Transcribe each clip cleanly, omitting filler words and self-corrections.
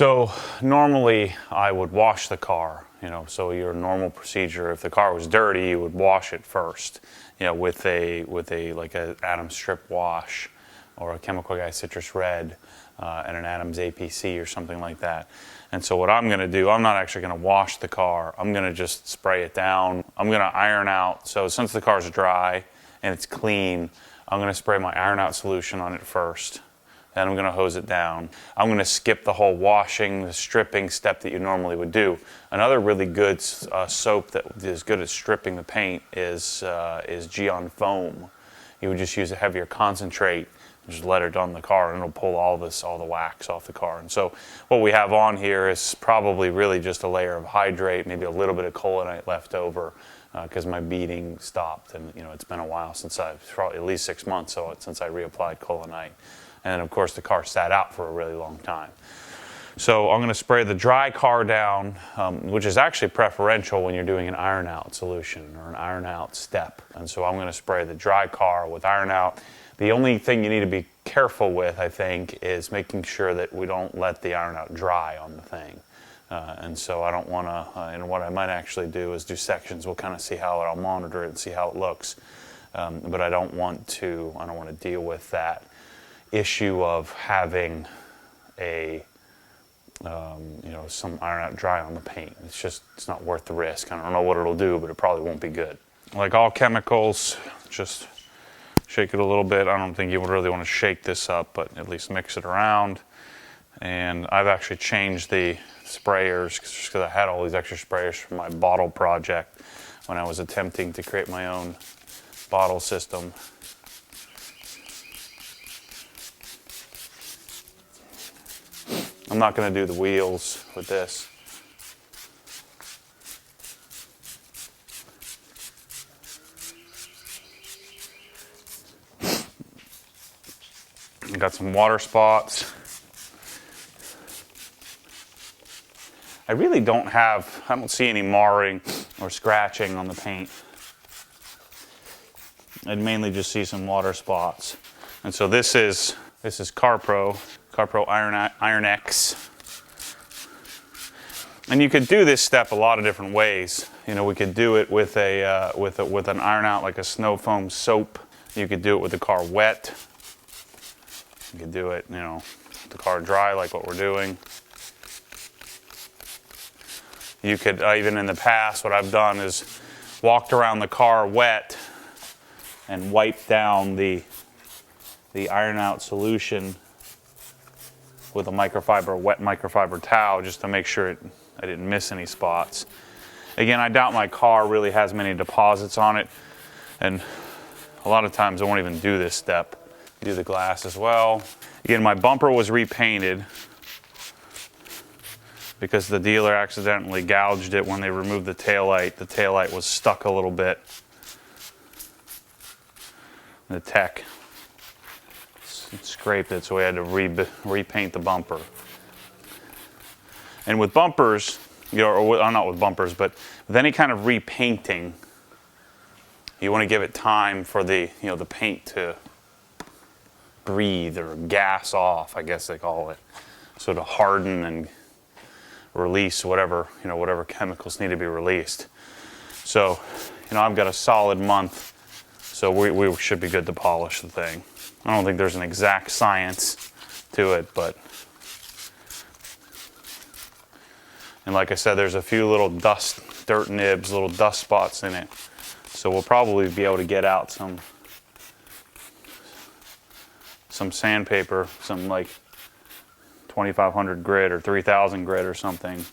So normally I would wash the car, so your normal procedure, if the car was dirty, you would wash it first, with a like a Adams strip wash or a Chemical Guy Citrus Red and an Adams APC or something like that. And so what I'm going to do, I'm not actually going to wash the car. I'm going to just spray it down. I'm going to iron out. So since the car's dry and it's clean, I'm going to spray my iron out solution on it first. Then I'm going to hose it down. I'm going to skip the whole washing, the stripping step that you normally would do. Another really good soap that is good at stripping the paint is Geon Foam. You would just use a heavier concentrate, just let it on the car, and it'll pull all the wax off the car. And so what we have on here is probably really just a layer of hydrate, maybe a little bit of Colinite left over, because my beading stopped, and it's been a while since probably at least 6 months since I reapplied Colinite. And then of course the car sat out for a really long time. So I'm going to spray the dry car down, which is actually preferential when you're doing an iron out solution or an iron out step. And so I'm going to spray the dry car with iron out. The only thing you need to be careful with, I think, is making sure that we don't let the iron out dry on the thing. And so I don't want to, and what I might actually do is do sections. We'll kind of see how I'll monitor it and see how it looks. But I don't want to deal with that issue of having some iron out dry on the paint. It's not worth the risk. I don't know what it'll do, but it probably won't be good. Like all chemicals, just shake it a little bit. I don't think you would really want to shake this up, but at least mix it around. And I've actually changed the sprayers just because I had all these extra sprayers for my bottle project when I was attempting to create my own bottle system. I'm not going to do the wheels with this. I got some water spots. I really don't see any marring or scratching on the paint. I mainly just see some water spots. And so this is CarPro Iron X. And you could do this step a lot of different ways. We could do it with an iron out, like a snow foam soap. You could do it with the car wet. You could do it, with the car dry, like what we're doing. You could, even in the past, what I've done is walked around the car wet and wiped down the iron out solution with a wet microfiber towel, just to make sure I didn't miss any spots. Again, I doubt my car really has many deposits on it, and a lot of times I won't even do this step. Do the glass as well. Again, my bumper was repainted because the dealer accidentally gouged it when they removed the taillight. The taillight was stuck a little bit. The tech scraped it, so we had to repaint the bumper. And with bumpers, or not with bumpers, but with any kind of repainting, you want to give it time for the paint to breathe or gas off, I guess they call it, so to harden and release whatever chemicals need to be released. So, I've got a solid month, so we should be good to polish the thing. I don't think there's an exact science to it, but, and like I said, there's a few little dirt nibs, little dust spots in it. So we'll probably be able to get out some sandpaper, some like 2500 grit or 3000 grit or something,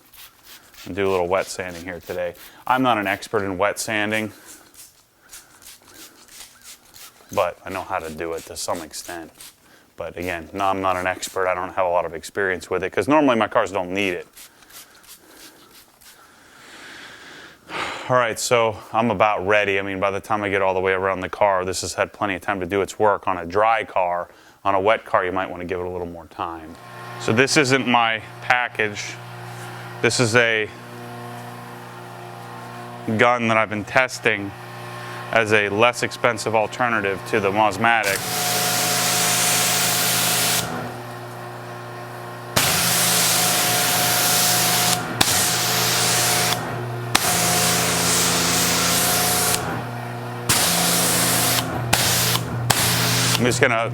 and do a little wet sanding here today. I'm not an expert in wet sanding, but I know how to do it to some extent. But again, no, I'm not an expert. I don't have a lot of experience with it because normally my cars don't need it. All right, so I'm about ready. I mean, by the time I get all the way around the car, this has had plenty of time to do its work. On a dry car, on a wet car, you might want to give it a little more time. So this isn't my package. This is a gun that I've been testing as a less expensive alternative to the Mosmatic. I'm just gonna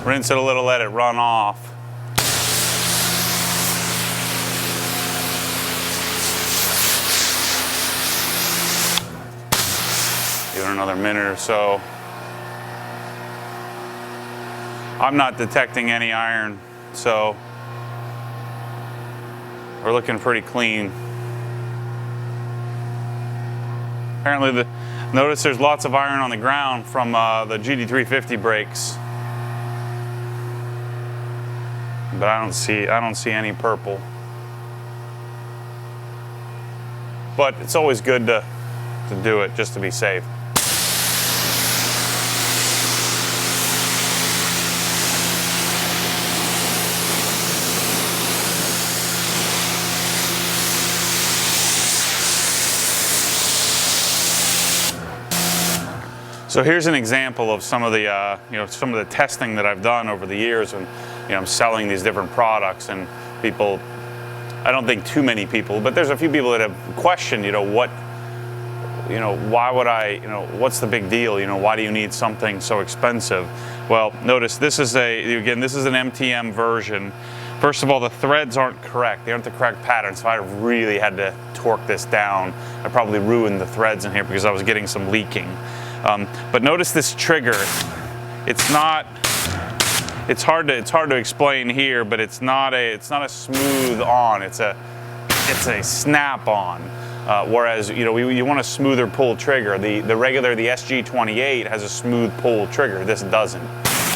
rinse it a little, let it run off. Give it another minute or so. I'm not detecting any iron, so we're looking pretty clean. Apparently, notice there's lots of iron on the ground from the GT350 brakes, but I don't see any purple. But it's always good to do it just to be safe. So here's an example of some of the some of the testing that I've done over the years, and I'm selling these different products, and people, I don't think too many people, but there's a few people that have questioned, why would I, what's the big deal? Why do you need something so expensive? Well, notice this is this is an MTM version. First of all, the threads aren't correct. They aren't the correct pattern, so I really had to torque this down. I probably ruined the threads in here because I was getting some leaking. But notice this trigger. It's hard to explain here, but it's not a smooth on. It's a snap on. Whereas you want a smoother pull trigger. The SG28 has a smooth pull trigger. This doesn't,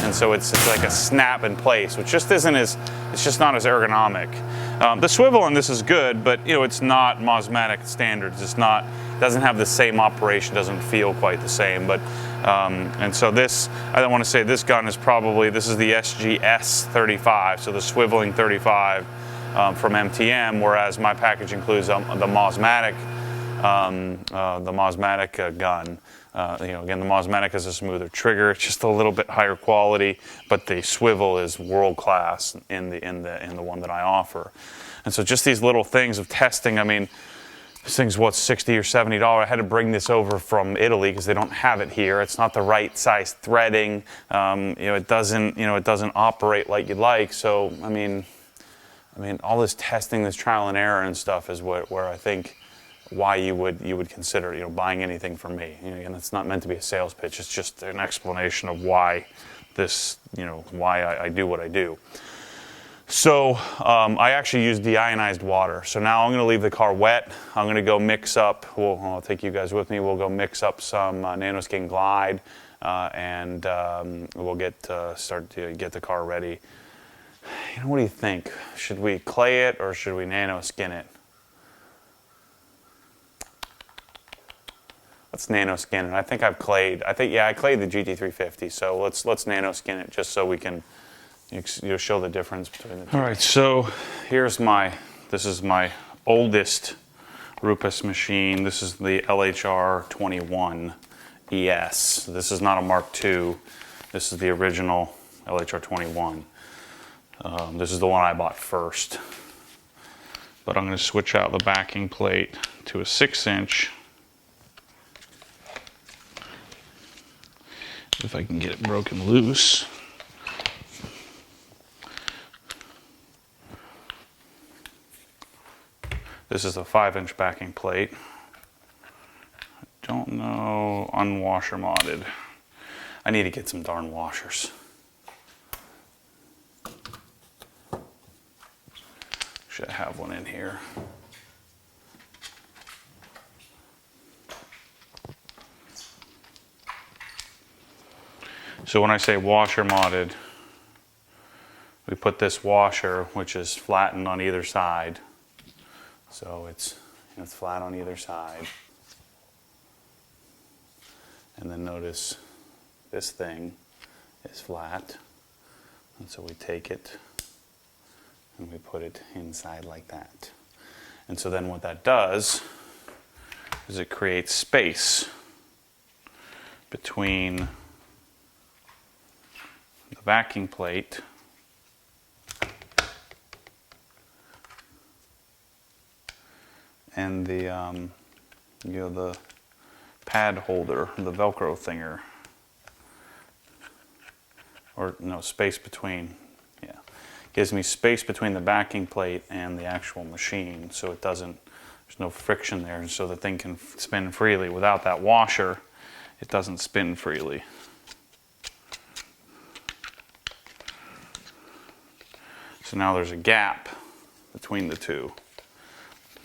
and so it's like a snap in place, which just isn't as, it's just not as ergonomic. The swivel on this is good, but it's not Mosmatic standards. It's not, doesn't have the same operation, doesn't feel quite the same. But and so this, I don't want to say this gun is probably, this is the SGS35, so the swiveling 35 from MTM, whereas my package includes the Mosmatic gun. Again, the Mosmatic is a smoother trigger. It's just a little bit higher quality, but the swivel is world class in the one that I offer. And so just these little things of testing. I mean, this thing's what, $60 or $70. I had to bring this over from Italy because they don't have it here. It's not the right size threading. It doesn't operate like you'd like. So I mean, all this testing, this trial and error and stuff is where I think why you would consider buying anything from me. And it's not meant to be a sales pitch. It's just an explanation of why this, why I do what I do. So I actually use deionized water. So now I'm going to leave the car wet. I'm going to go mix up. I'll take you guys with me. We'll go mix up some Nanoskin Glide, and we'll start to get the car ready. What do you think? Should we clay it or should we nanoskin it? Let's nanoskin it. I think I've clayed. I clayed the GT350. So let's nanoskin it just so we can show the difference between the two. All right. So this is my oldest Rupus machine. This is the LHR 21 ES. This is not a Mark II. This is the original LHR 21. This is the one I bought first. But I'm going to switch out the backing plate to a 6-inch. If I can get it broken loose. This is a 5-inch backing plate. I don't know, unwasher modded. I need to get some darn washers. Should have one in here. So when I say washer modded, we put this washer, which is flattened on either side. So it's flat on either side. And then notice this thing is flat. And so we take it and we put it inside like that. And so then what that does is it creates space between the backing plate and the the pad holder, the Velcro thinger. or no, space between, yeah. Gives me space between the backing plate and the actual machine, so it doesn't, there's no friction there, so the thing can spin freely. Without that washer, it doesn't spin freely. So now there's a gap between the two.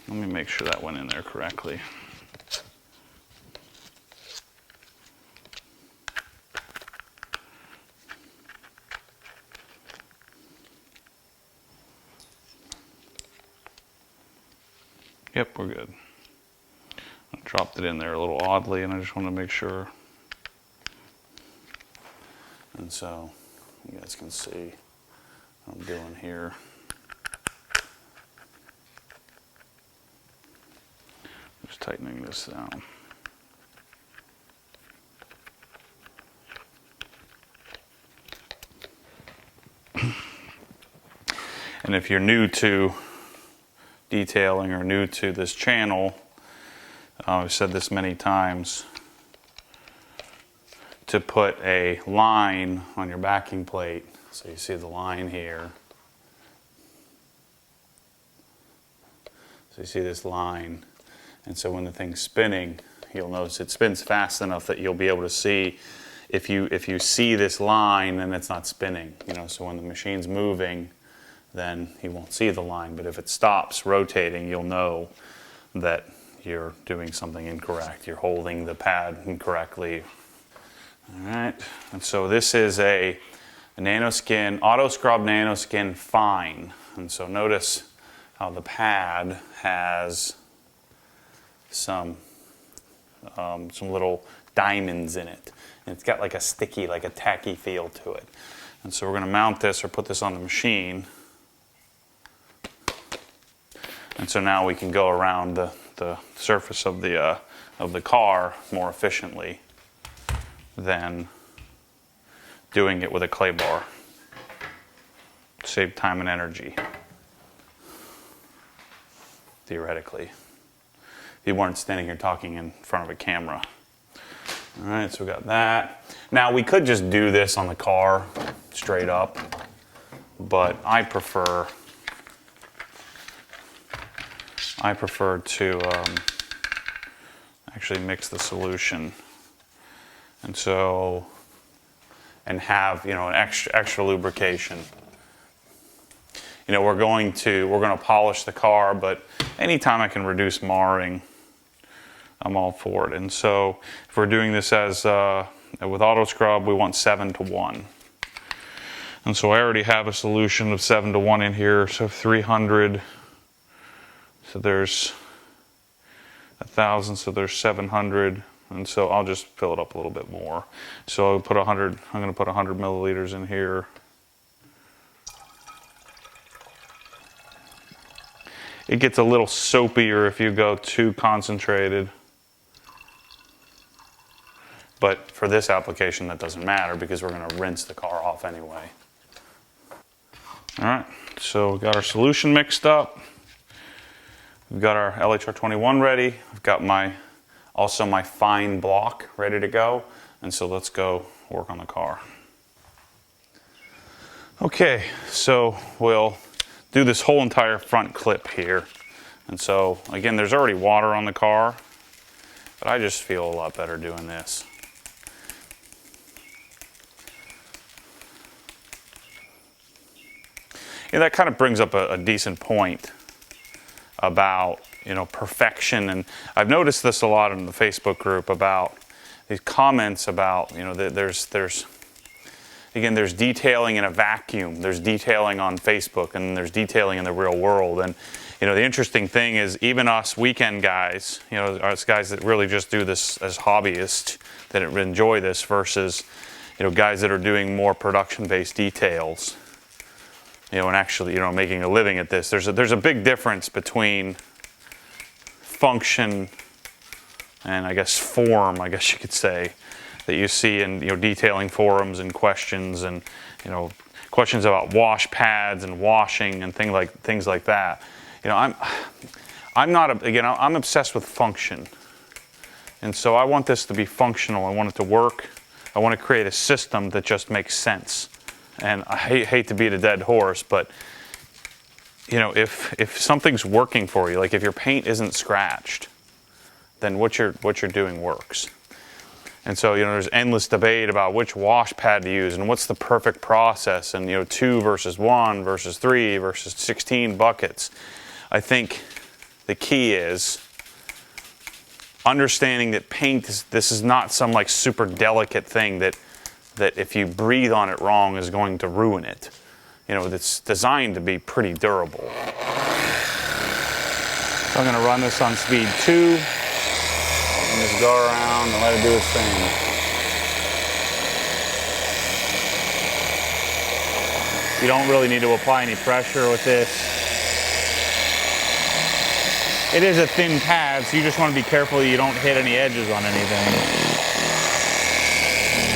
Let me make sure that went in there correctly. Yep, we're good. I dropped it in there a little oddly, and I just want to make sure. And so you guys can see what I'm doing here. Just tightening this down. And if you're new to detailing or new to this channel, I've said this many times, to put a line on your backing plate. So you see the line here. So you see this line. And so when the thing's spinning, you'll notice it spins fast enough that you'll be able to see, if you see this line, then it's not spinning. You know, so when the machine's moving, then you won't see the line. But if it stops rotating, you'll know that you're doing something incorrect. You're holding the pad incorrectly. All right. And so this is a nanoskin, auto scrub nanoskin fine. And so notice how the pad has some little diamonds in it. And it's got like a sticky, like a tacky feel to it. And so we're going to mount this or put this on the machine. And so now we can go around the surface of the car more efficiently than doing it with a clay bar. Save time and energy, theoretically, if you weren't standing here talking in front of a camera. All right, so we got that. Now we could just do this on the car straight up, but I prefer to actually mix the solution, and have, you know, an extra lubrication. You know, we're going to polish the car, but anytime I can reduce marring, I'm all for it. And so if we're doing this as with auto scrub, we want 7:1. And so I already have a solution of 7:1 in here, so 300. So there's 1,000, so there's 700, and so I'll just fill it up a little bit more. So I'll put 100. I'm going to put 100 milliliters in here. It gets a little soapier if you go too concentrated, but for this application that doesn't matter because we're going to rinse the car off anyway. All right, so we've got our solution mixed up. We've got our LHR21 ready. I've got also my fine block ready to go. And so let's go work on the car. Okay, so we'll do this whole entire front clip here. And so again, there's already water on the car, but I just feel a lot better doing this. Yeah, that kind of brings up a decent point about, you know, perfection. And I've noticed this a lot in the Facebook group about these comments about, you know, there's detailing in a vacuum, there's detailing on Facebook, and there's detailing in the real world. And, you know, the interesting thing is, even us weekend guys, you know, us guys that really just do this as hobbyists, that enjoy this, versus, you know, guys that are doing more production-based details, you know, and actually, you know, making a living at this. There's a big difference between function and, I guess, form, I guess you could say, that you see in, you know, detailing forums and questions, and, you know, questions about wash pads and washing and things like that. You know, I'm obsessed with function, and so I want this to be functional. I want it to work. I want to create a system that just makes sense. and I hate to beat a dead horse, but you know, if something's working for you, like if your paint isn't scratched, then what you're doing works. And so, you know, there's endless debate about which wash pad to use and what's the perfect process, and, you know, 2 versus 1 versus 3 versus 16 buckets. I think the key is understanding that paint this is not some like super delicate thing that if you breathe on it wrong is going to ruin it. You know, it's designed to be pretty durable. So I'm going to run this on speed 2. And just go around and let it do its thing. You don't really need to apply any pressure with this. It is a thin pad, so you just want to be careful you don't hit any edges on anything.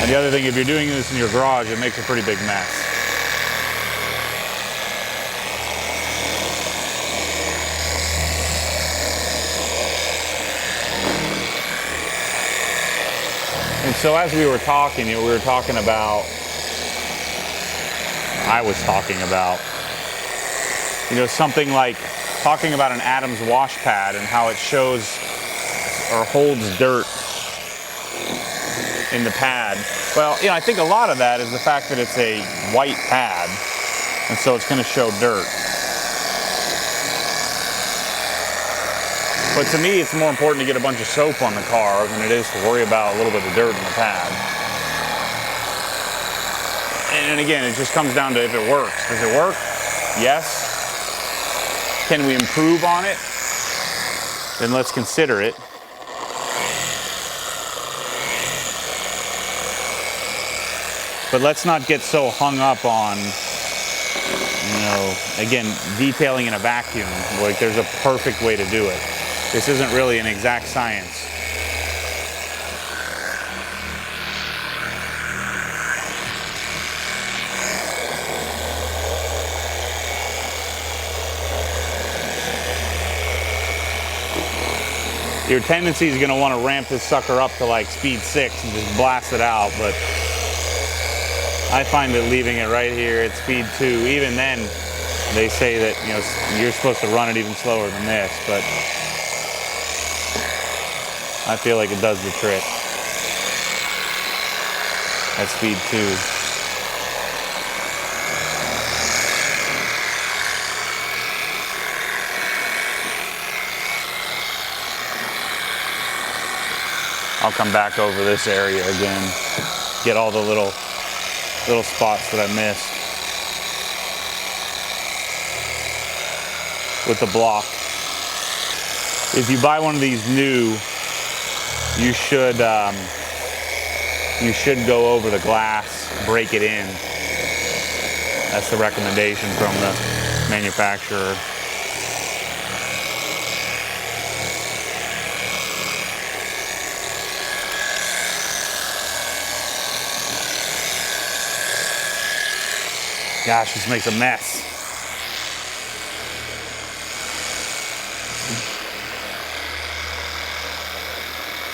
And the other thing, if you're doing this in your garage, it makes a pretty big mess. And so as we were talking, you know, I was talking about, you know, something like talking about an Adams wash pad and how it shows or holds dirt in the pad. Well, you know, I think a lot of that is the fact that it's a white pad, and so it's going to show dirt. But to me, it's more important to get a bunch of soap on the car than it is to worry about a little bit of dirt in the pad. And again, it just comes down to if it works. Does it work? Yes. Can we improve on it? Then let's consider it. But let's not get so hung up on, you know, again, detailing in a vacuum. Like there's a perfect way to do it. This isn't really an exact science. Your tendency is going to want to ramp this sucker up to like speed 6 and just blast it out, but I find that leaving it right here at speed 2, even then, they say that, you know, you're supposed to run it even slower than this, but I feel like it does the trick at speed 2. I'll come back over this area again, get all the little spots that I missed with the block. If you buy one of these new, you should go over the glass, break it in. That's the recommendation from the manufacturer. Gosh, this makes a mess.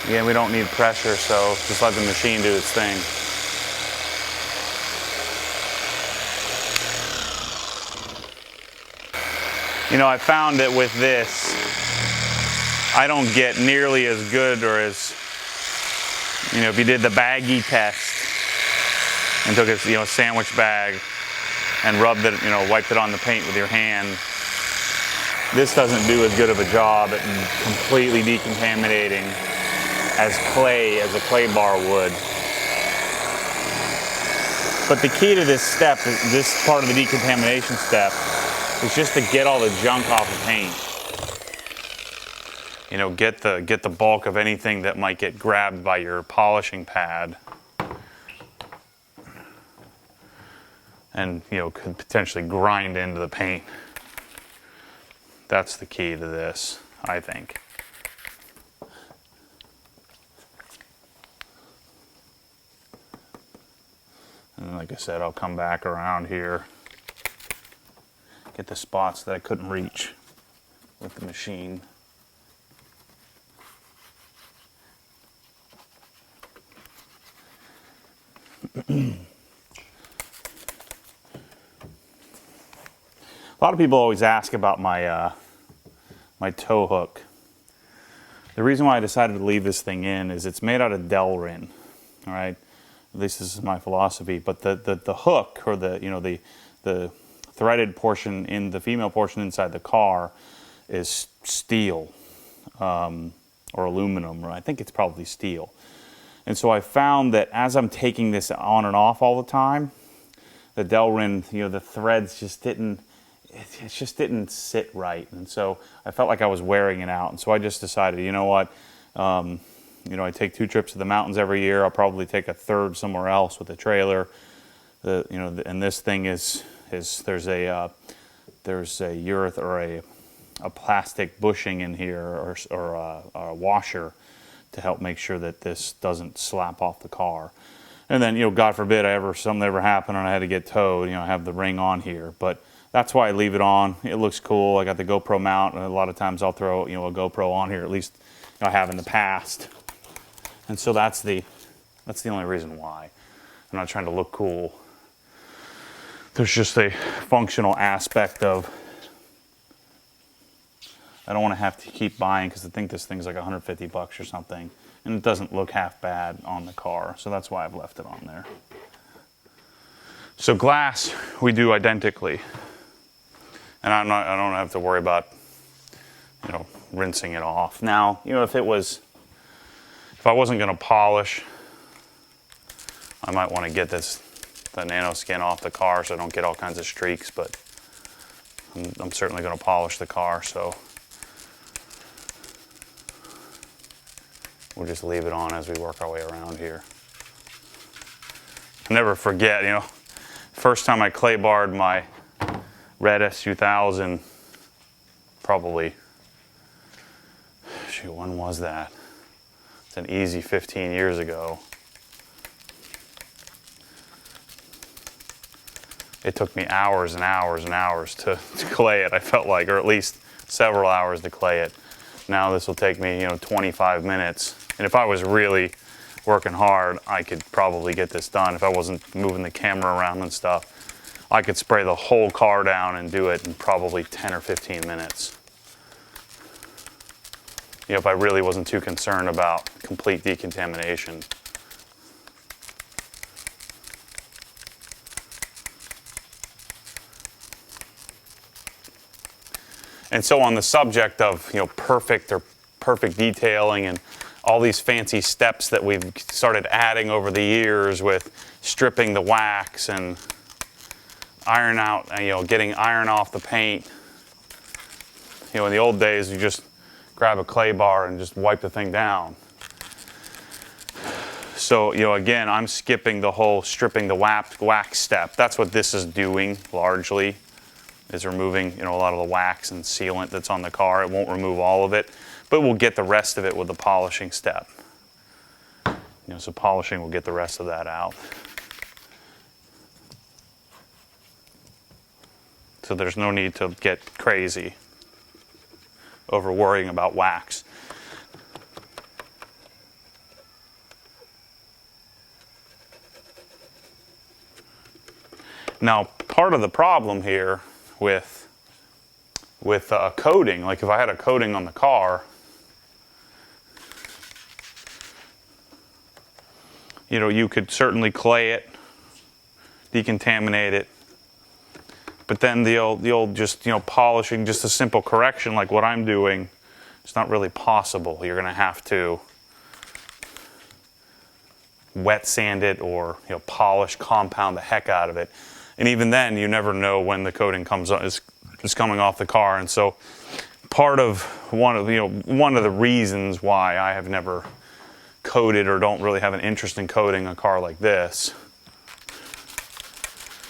Again, we don't need pressure, so just let the machine do its thing. You know, I found that with this, I don't get nearly as good, or as, you know, if you did the baggie test and took a, you know, a sandwich bag and rubbed it, you know, wiped it on the paint with your hand, this doesn't do as good of a job at completely decontaminating as a clay bar would. But the key to this step, this part of the decontamination step, is just to get all the junk off the paint. You know, get the bulk of anything that might get grabbed by your polishing pad, and, you know, could potentially grind into the paint. That's the key to this, I think. And like I said, I'll come back around here, get the spots that I couldn't reach with the machine. lot of people always ask about my my tow hook. The reason why I decided to leave this thing in is it's made out of Delrin, all right? At least this is my philosophy. But the hook, or the threaded portion, in the female portion inside the car, is steel or aluminum, or I think it's probably steel. And so I found that as I'm taking this on and off all the time, the Delrin, the threads just didn't sit right. And so I felt like I was wearing it out. And so I just decided, you know what, I take 2 trips to the mountains every year. I'll probably take a third somewhere else with a trailer. And this thing is there's a urethane or a plastic bushing in here, or a washer, to help make sure that this doesn't slap off the car. And then, God forbid something ever happened and I had to get towed, I have the ring on here. But that's why I leave it on. It looks cool. I got the GoPro mount, and a lot of times I'll throw, a GoPro on here, at least I have in the past. And so that's the only reason why. I'm not trying to look cool. There's just a functional aspect of, I don't want to have to keep buying, because I think this thing's like $150 or something, and it doesn't look half bad on the car. So that's why I've left it on there. So glass, we do identically. And I don't have to worry about, rinsing it off. Now, if I wasn't going to polish, I might want to get the nano skin off the car so I don't get all kinds of streaks, but I'm certainly going to polish the car, so we'll just leave it on as we work our way around here. I'll never forget, first time I clay barred my red S2000, probably, when was that? It's an easy 15 years ago. It took me hours and hours and hours to clay it, I felt like, or at least several hours to clay it. Now this will take me, 25 minutes. And if I was really working hard, I could probably get this done. If I wasn't moving the camera around and stuff, I could spray the whole car down and do it in probably 10 or 15 minutes. If I really wasn't too concerned about complete decontamination. And so on the subject of, perfect detailing and all these fancy steps that we've started adding over the years with stripping the wax and iron out, getting iron off the paint. In the old days, you just grab a clay bar and just wipe the thing down. So, again, I'm skipping the whole stripping the wax step. That's what this is doing largely, is removing, a lot of the wax and sealant that's on the car. It won't remove all of it, but we'll get the rest of it with the polishing step. So polishing will get the rest of that out. So there's no need to get crazy over worrying about wax. Now, part of the problem here with a coating, like if I had a coating on the car, you could certainly clay it, decontaminate it, but then the old just, polishing, just a simple correction like what I'm doing, it's not really possible. You're going to have to wet sand it or, polish, compound the heck out of it. And even then, you never know when the coating is coming off the car. And so part of one of the reasons why I have never coated or don't really have an interest in coating a car like this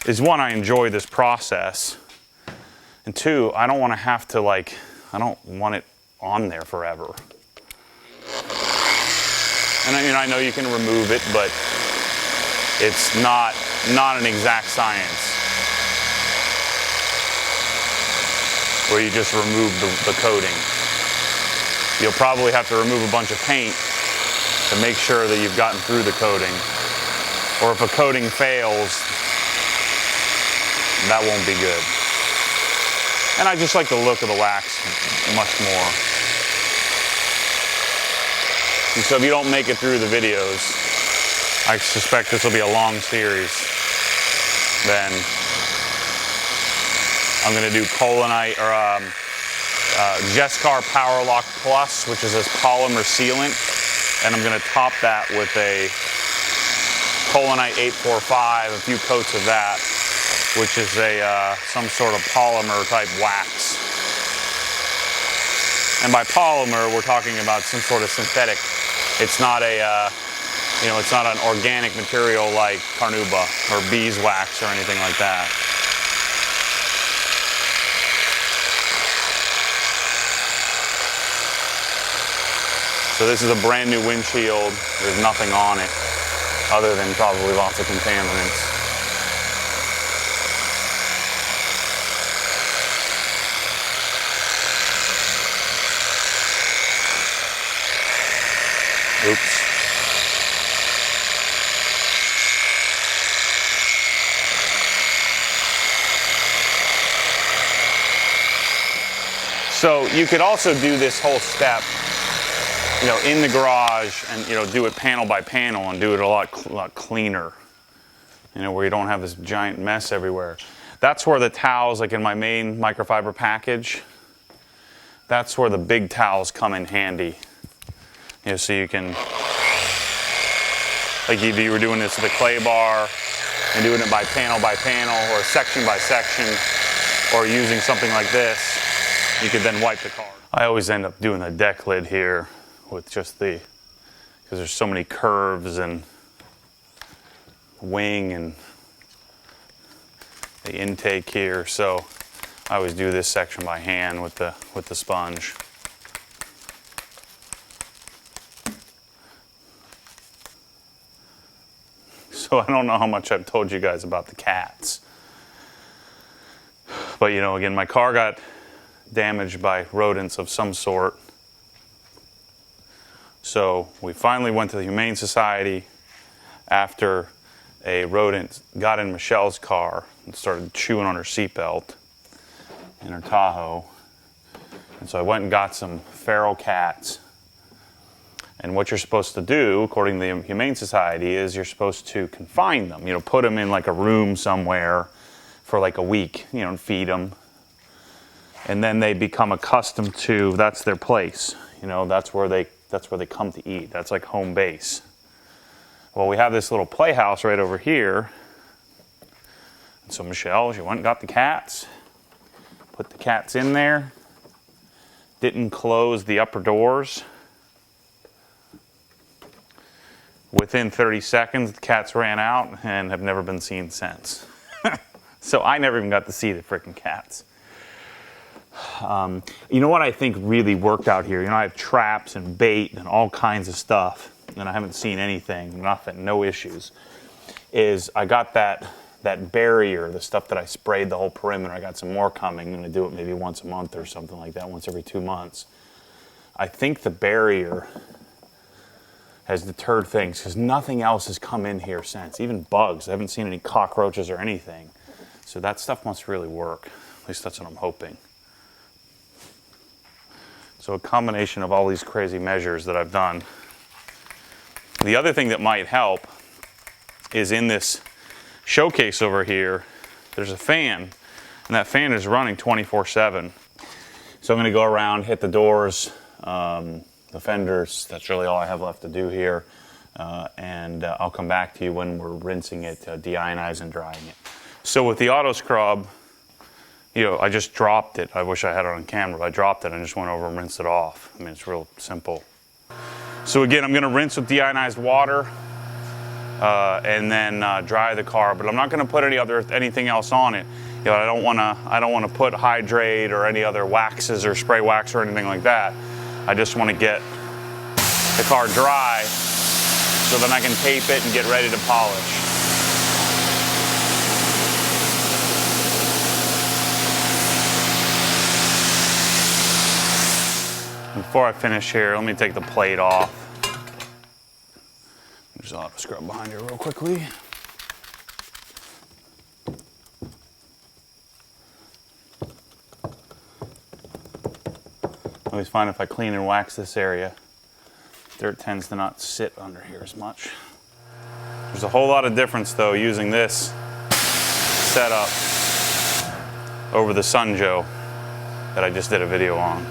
is, one, I enjoy this process, and two, I don't want to have to I don't want it on there forever. And I know you can remove it, but it's not an exact science where you just remove the coating. You'll probably have to remove a bunch of paint to make sure that you've gotten through the coating. Or if a coating fails, that won't be good. And I just like the look of the wax much more. And so if you don't make it through the videos, I suspect this will be a long series. Then I'm going to do Colinite or Jescar Power Lock Plus, which is this polymer sealant, and I'm going to top that with a Colinite 845, a few coats of that, which is a some sort of polymer type wax. And by polymer, we're talking about some sort of synthetic. It's not a you know, it's not an organic material like carnauba or beeswax or anything like that. So this is a brand new windshield. There's nothing on it other than probably lots of contaminants. Oops. So you could also do this whole step, you know, in the garage and, you know, do it panel by panel and do it a lot cleaner, you know, where you don't have this giant mess everywhere. That's where the towels, like in my main microfiber package, that's where the big towels come in handy. You know, so you can, like if you were doing this with a clay bar and doing it by panel or section by section, or using something like this, you could then wipe the car. I always end up doing the deck lid here with just the, because there's so many curves and wing and the intake here, so I always do this section by hand with the sponge. So I don't know how much I've told you guys about the cats. But you know, again, my car got damaged by rodents of some sort. So we finally went to the Humane Society after a rodent got in Michelle's car and started chewing on her seatbelt in her Tahoe. And so I went and got some feral cats. And what you're supposed to do, according to the Humane Society, is you're supposed to confine them. You know, put them in like a room somewhere for like a week, you know, and feed them. And then they become accustomed to, that's their place. You know, that's where they come to eat. That's like home base. Well, we have this little playhouse right over here. And so Michelle, she went and got the cats, put the cats in there, didn't close the upper doors. Within 30 seconds, the cats ran out and have never been seen since. So I never even got to see the freaking cats. You know what I think really worked out here? You know, I have traps and bait and all kinds of stuff, and I haven't seen anything, nothing, no issues. Is I got that barrier, the stuff that I sprayed the whole perimeter. I got some more coming. I'm going to do it maybe once a month or something like that, once every 2 months. I think the barrier has deterred things because nothing else has come in here since. Even bugs. I haven't seen any cockroaches or anything. So that stuff must really work. At least that's what I'm hoping. So a combination of all these crazy measures that I've done. The other thing that might help is in this showcase over here, there's a fan, and that fan is running 24/7. So I'm going to go around, hit the doors, the fenders. That's really all I have left to do here. And I'll come back to you when we're rinsing it, deionize and drying it. So with the auto scrub, you know, I just dropped it. I wish I had it on camera, but I dropped it and just went over and rinsed it off. I mean, it's real simple. So again, I'm going to rinse with deionized water and then dry the car, but I'm not going to put anything else on it. You know, I don't want to put hydrate or any other waxes or spray wax or anything like that. I just want to get the car dry so then I can tape it and get ready to polish. Before I finish here, let me take the plate off. Just auto scrub behind here real quickly. always find if I clean and wax this area, dirt tends to not sit under here as much. There's a whole lot of difference though using this setup over the Sunjo that I just did a video on.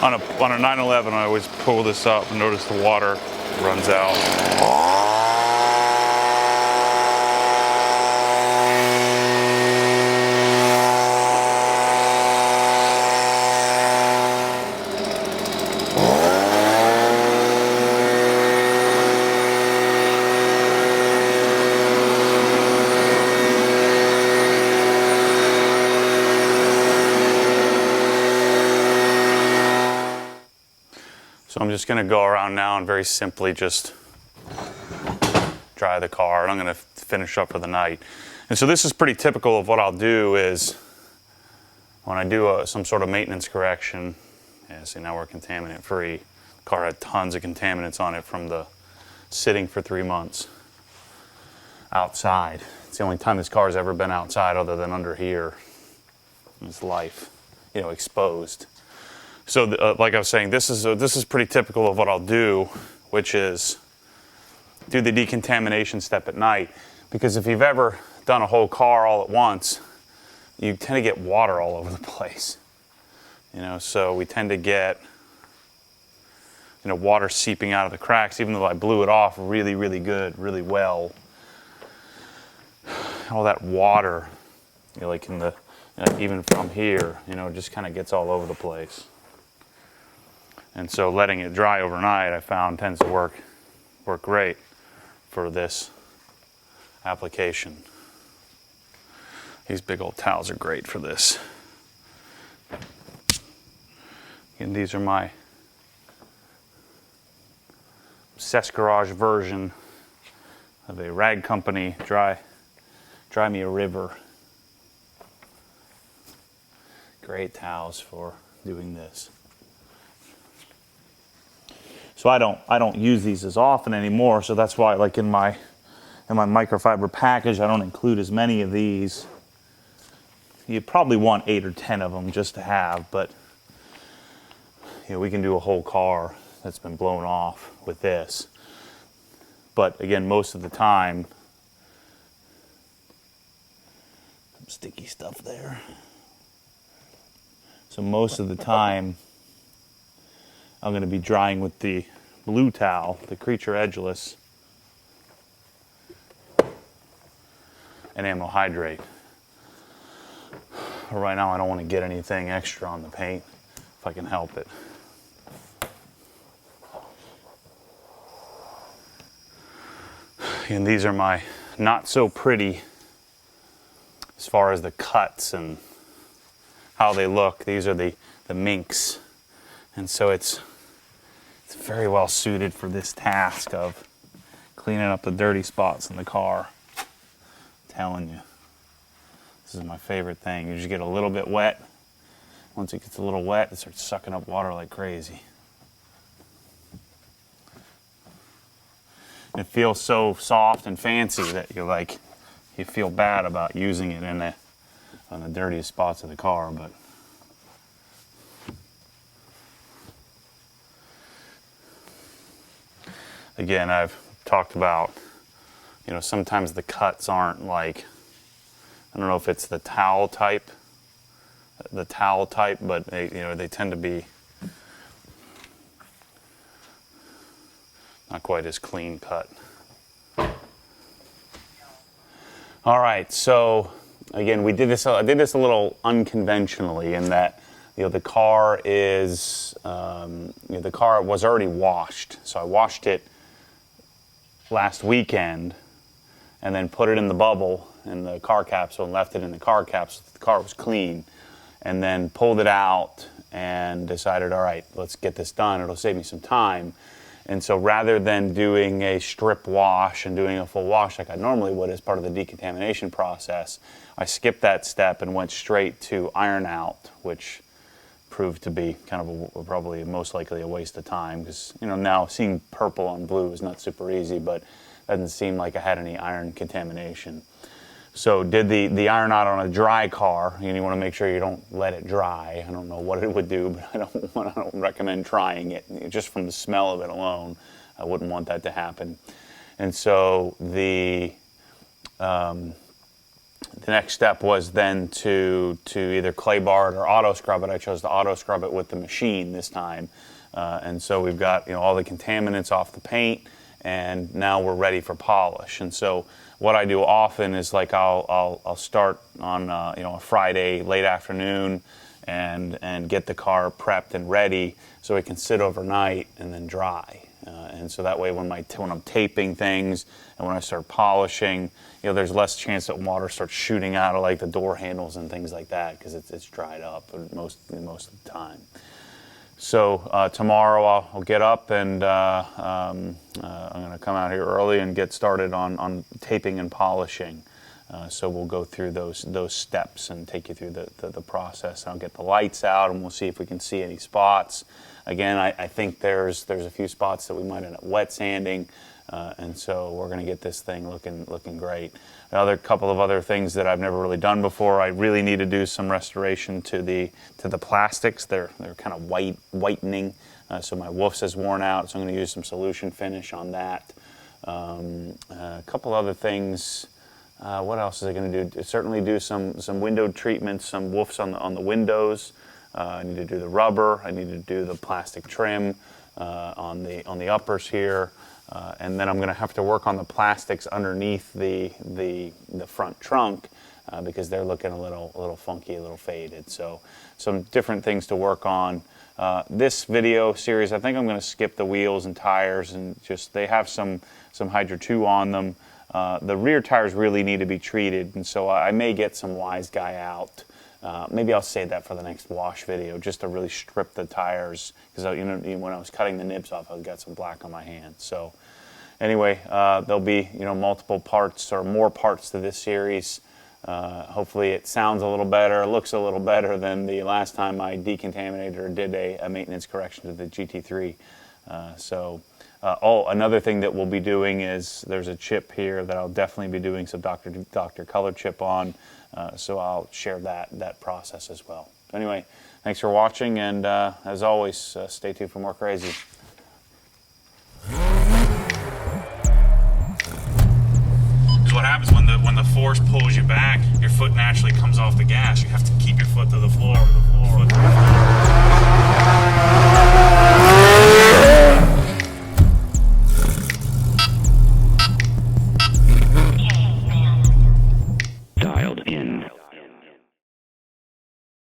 On a 911, I always pull this up and notice the water runs out. So I'm just going to go around now and very simply just dry the car, and I'm going to finish up for the night. And so this is pretty typical of what I'll do is when I do some sort of maintenance correction. Yeah, see, now we're contaminant free. The car had tons of contaminants on it from the sitting for 3 months outside. It's the only time this car's ever been outside other than under here in its life, you know, exposed. So like I was saying, this is pretty typical of what I'll do, which is do the decontamination step at night. Because if you've ever done a whole car all at once, you tend to get water all over the place. You know, so we tend to get, you know, water seeping out of the cracks, even though I blew it off really, really good, really well. All that water, you know, like in the, even from here, you know, it just kind of gets all over the place. And so letting it dry overnight, I found, tends to work great for this application. These big old towels are great for this. And these are my Cess Garage version of a rag company dry me a river. Great towels for doing this. So I don't use these as often anymore, so that's why, like in my microfiber package, I don't include as many of these. You probably want 8 or 10 of them just to have, but you know, we can do a whole car that's been blown off with this. But again, most of the time, some sticky stuff there. So most of the time, I'm going to be drying with the blue towel, the Creature Edgeless, and ammo hydrate. But right now I don't want to get anything extra on the paint if I can help it. And these are my not so pretty as far as the cuts and how they look. These are the minks. And so it's very well suited for this task of cleaning up the dirty spots in the car. I'm telling you, this is my favorite thing. You just get a little bit wet. Once it gets a little wet, it starts sucking up water like crazy. It feels so soft and fancy that you're like, you feel bad about using it on the dirtiest spots of the car, but again, I've talked about, you know, sometimes the cuts aren't like, I don't know if it's the towel type, but they, you know, they tend to be not quite as clean cut. All right, so again, I did this a little unconventionally in that, you know, the car is, you know, the car was already washed. So I washed it last weekend and then put it in the bubble in the car capsule and left it in the car capsule. The car was clean, and then pulled it out and decided, all right, let's get this done. It'll save me some time. And so rather than doing a strip wash and doing a full wash like I normally would as part of the decontamination process, I skipped that step and went straight to iron out, which proved to be kind of probably most likely a waste of time, because, you know, now seeing purple on blue is not super easy, but doesn't seem like I had any iron contamination. So did the iron out on a dry car, and you want to make sure you don't let it dry. I don't know what it would do, but I don't recommend trying it. Just from the smell of it alone, I wouldn't want that to happen. And so the next step was then to either clay bar it or auto scrub it. I chose to auto scrub it with the machine this time. And so we've got all the contaminants off the paint, and now we're ready for polish. And so what I do often is like I'll start on a Friday late afternoon and get the car prepped and ready so it can sit overnight and then dry. And so that way when I'm taping things and when I start polishing, there's less chance that water starts shooting out of like the door handles and things like that, because it's dried up most of the time. So tomorrow I'll get up and I'm going to come out here early and get started on taping and polishing. So we'll go through those steps and take you through the process. I'll get the lights out and we'll see if we can see any spots. Again, I think there's a few spots that we might end up wet sanding, and so we're going to get this thing looking great. Another couple of other things that I've never really done before. I really need to do some restoration to the plastics. They're kind of whitening, so my woofs is worn out. So I'm going to use some solution finish on that. A couple other things. What else is I going to do? Certainly do some window treatments, some woofs on the windows. I need to do the rubber. I need to do the plastic trim on the uppers here. And then I'm going to have to work on the plastics underneath the front trunk because they're looking a little funky, a little faded. So some different things to work on. This video series, I think I'm going to skip the wheels and tires, and just they have some Hydro 2 on them. The rear tires really need to be treated, and so I may get some Wise Guy out. Maybe I'll save that for the next wash video, just to really strip the tires, because when I was cutting the nibs off, I got some black on my hands. So anyway, there'll be multiple parts or more parts to this series. Hopefully it sounds a little better, looks a little better than the last time I decontaminated or did a maintenance correction to the GT3. Another thing that we'll be doing is there's a chip here that I'll definitely be doing some Dr. Color chip on, so I'll share that process as well. Anyway, thanks for watching, and as always, stay tuned for more crazy. What happens when the force pulls you back, your foot naturally comes off the gas. You have to keep your foot to the floor.